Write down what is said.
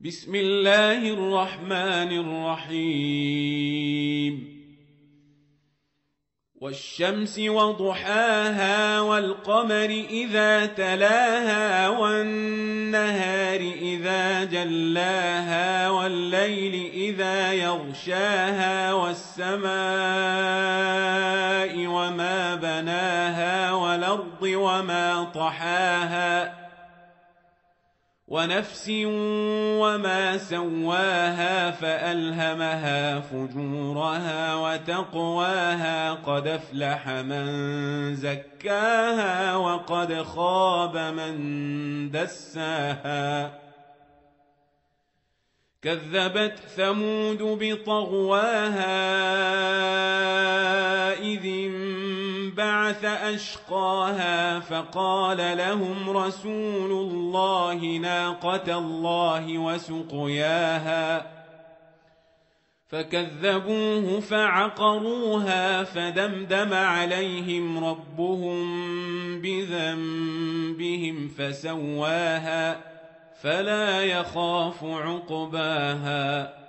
بسم الله الرحمن الرحيم والشمس وضحاها والقمر إذا تلاها والنهار إذا جلاها والليل إذا يغشاها والسماء وما بناها والأرض وما طحاها ونفس وما سواها فألهمها فجورها وتقواها قد أفلح من زكاها وقد خاب من دساها كذبت ثمود بطغواها إذ انبعث أشقاها فقال لهم رسول الله ناقة الله وسقياها فكذبوه فعقروها فدمدم عليهم ربهم بذنبهم فسواها فلا يخاف عقباها